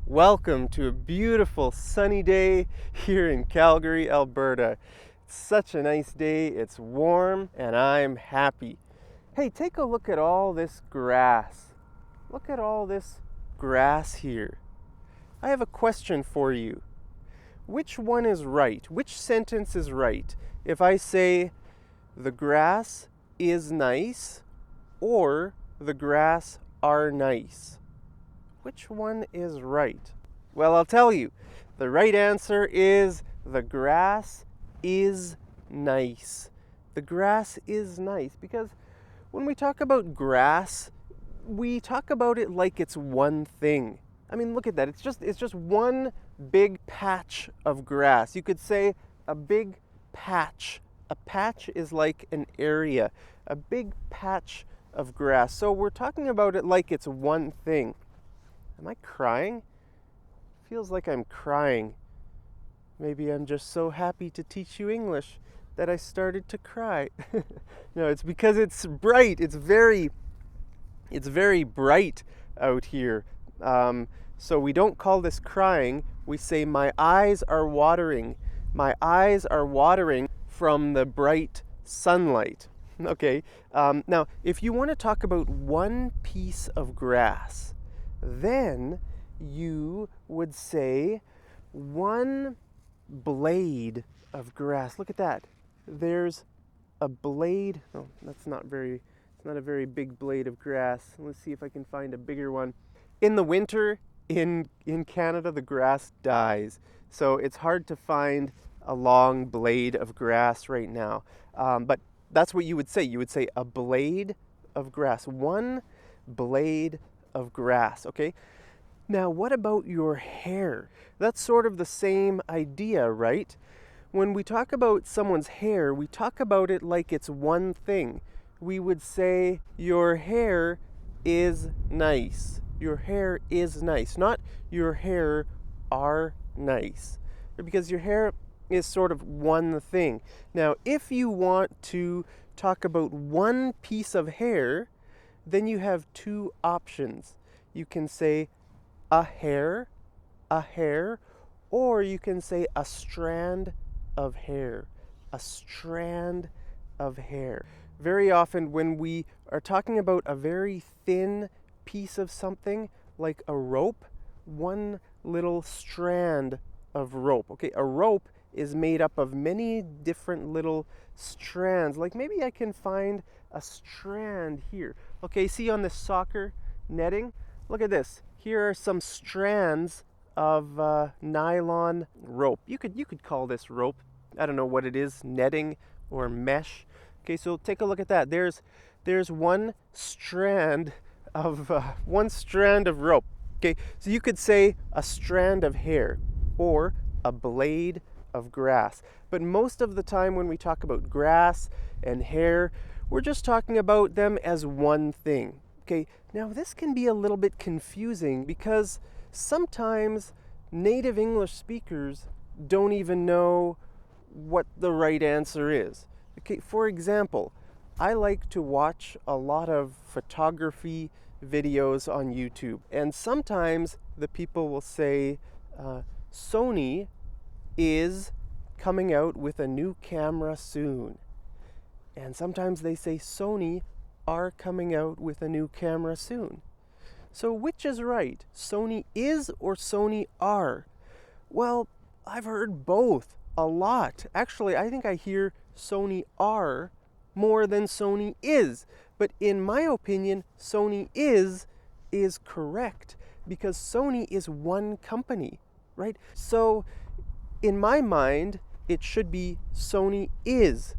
Welcome to a beautiful sunny day here in Calgary, Alberta. It's such a nice day, it's warm, and I'm happy. Hey, take a look at all this grass. Look at all this grass here. I have a question for you. Which one is right? Which sentence is right? If I say, the grass is nice, or the grass are nice? Which one is right? Well, I'll tell you. The right answer is the grass is nice. The grass is nice because when we talk about grass, we talk about it like it's one thing. I mean, look at that. It's just one big patch of grass. You could say a big patch. A patch is like an area, a big patch of grass. So we're talking about it like it's one thing. Am I crying? Feels like I'm crying. Maybe I'm just so happy to teach you English that I started to cry. No, it's because it's bright. It's very bright out here. So we don't call this crying. We say my eyes are watering. My eyes are watering from the bright sunlight. Okay. Now, if you want to talk about one piece of grass, then you would say one blade of grass. Look at that. There's a blade. Oh, it's not a very big blade of grass. Let's see if I can find a bigger one. In the winter, in Canada, the grass dies. So it's hard to find a long blade of grass right now. But that's what you would say. You would say a blade of grass. One blade of grass, okay? Now, what about your hair? That's sort of the same idea, right? When we talk about someone's hair, we talk about it like it's one thing. We would say, your hair is nice. Your hair is nice, not your hair are nice. Because your hair is sort of one thing. Now, if you want to talk about one piece of hair, then you have two options. You can say a hair, or you can say a strand of hair, a strand of hair. Very often when we are talking about a very thin piece of something, like a rope, one little strand of rope. Okay, a rope is made up of many different little strands. Like maybe I can find a strand here. Okay, see on this soccer netting? Look at this. Here are some strands of nylon rope. You could call this rope. I don't know what it is, netting or mesh. Okay, so take a look at that. There's one strand of rope. Okay, so you could say a strand of hair or a blade of grass. But most of the time when we talk about grass and hair, we're just talking about them as one thing. Okay, now this can be a little bit confusing because sometimes native English speakers don't even know what the right answer is. Okay, for example, I like to watch a lot of photography videos on YouTube, and sometimes the people will say, Sony is coming out with a new camera soon. And sometimes they say Sony are coming out with a new camera soon. So which is right? Sony is or Sony are? Well, I've heard both a lot. Actually, I think I hear Sony are more than Sony is. But in my opinion, Sony is correct because Sony is one company, right? So in my mind, it should be Sony is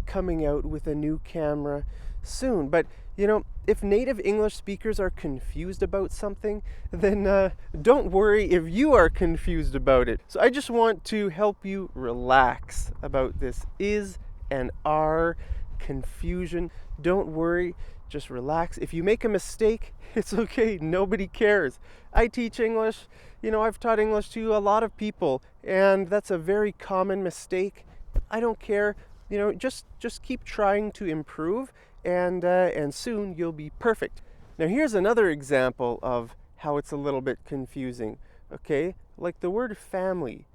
coming out with a new camera soon. But, you know, if native English speakers are confused about something, then don't worry if you are confused about it. So I just want to help you relax about this is and are confusion. Don't worry, just relax. If you make a mistake, it's okay. Nobody cares. I teach English. You know, I've taught English to a lot of people, and that's a very common mistake. I don't care. You know, just keep trying to improve, and soon you'll be perfect. Now here's another example of how it's a little bit confusing. Okay, like the word family.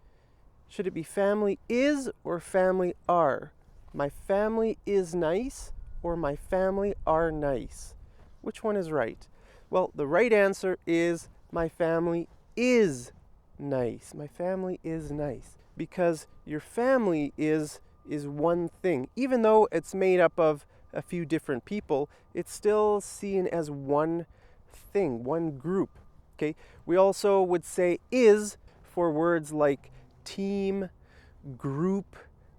Should it be family is or family are? My family is nice or my family are nice? Which one is right? Well, the right answer is my family is nice. My family is nice. Because your family is one thing. Even though it's made up of a few different people, it's still seen as one thing, one group. Okay? We also would say is for words like team, group.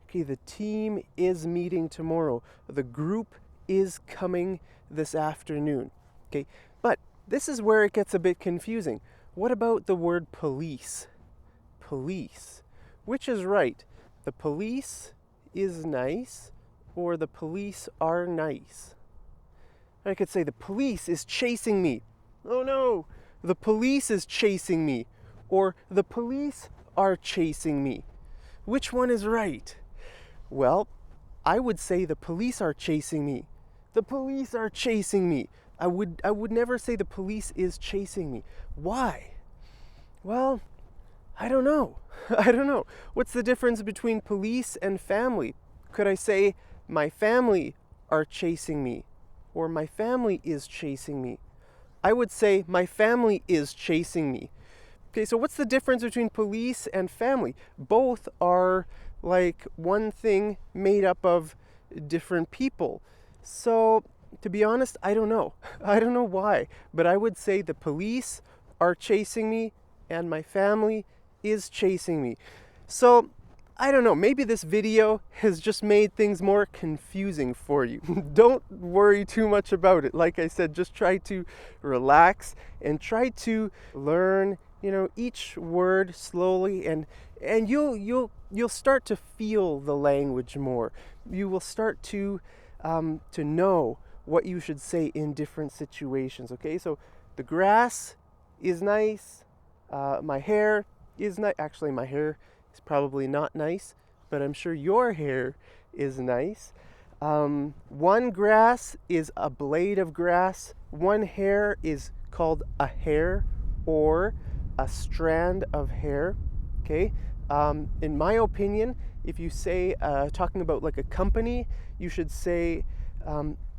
Okay, the team is meeting tomorrow. The group is coming this afternoon. Okay, but this is where it gets a bit confusing. What about the word police? Police. Which is right? The police is nice or the police are nice? I could say the police is chasing me. Oh no, the police is chasing me. Or the police are chasing me. Which one is right? Well, I would say the police are chasing me. The police are chasing me. I would never say the police is chasing me. Why? Well, I don't know. I don't know. What's the difference between police and family? Could I say my family are chasing me or my family is chasing me? I would say my family is chasing me. Okay, so what's the difference between police and family? Both are like one thing made up of different people. So, to be honest, I don't know. I don't know why, but I would say the police are chasing me and my family is chasing me. So, I don't know, maybe this video has just made things more confusing for you. Don't worry too much about it. Like I said, just try to relax and try to learn, each word slowly, and you'll start to feel the language more. You will start to know what you should say in different situations. Okay, so the grass is nice. My hair is nice. Actually, my hair is probably not nice, but I'm sure your hair is nice. One grass is a blade of grass. One hair is called a hair or a strand of hair. Okay. In my opinion, if you say talking about like a company, you should say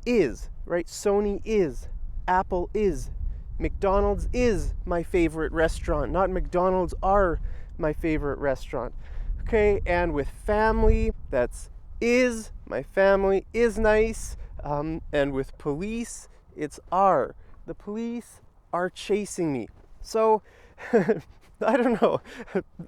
is, right? Sony is, Apple is, McDonald's is my favorite restaurant, not McDonald's are my favorite restaurant. Okay, and with family, that's is, my family is nice. And with police, it's are. The police are chasing me. So, I don't know.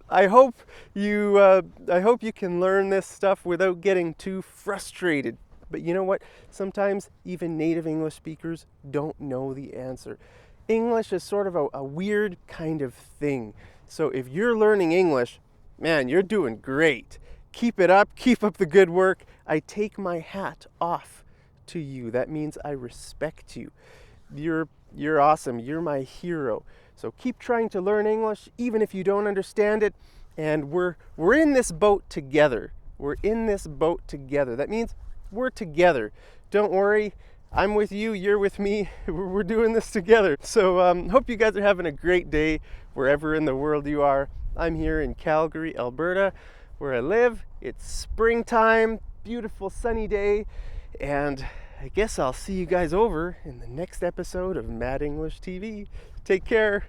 I hope you can learn this stuff without getting too frustrated. But you know what? Sometimes even native English speakers don't know the answer. English is sort of a weird kind of thing. So if you're learning English, man, you're doing great. Keep it up. Keep up the good work. I take my hat off to you. That means I respect you. You're awesome. You're my hero. So keep trying to learn English, even if you don't understand it. And we're in this boat together. We're in this boat together. That means we're together. Don't worry. I'm with you. You're with me. We're doing this together. So hope you guys are having a great day wherever in the world you are. I'm here in Calgary, Alberta, where I live. It's springtime, beautiful sunny day. And I guess I'll see you guys over in the next episode of Mad English TV. Take care.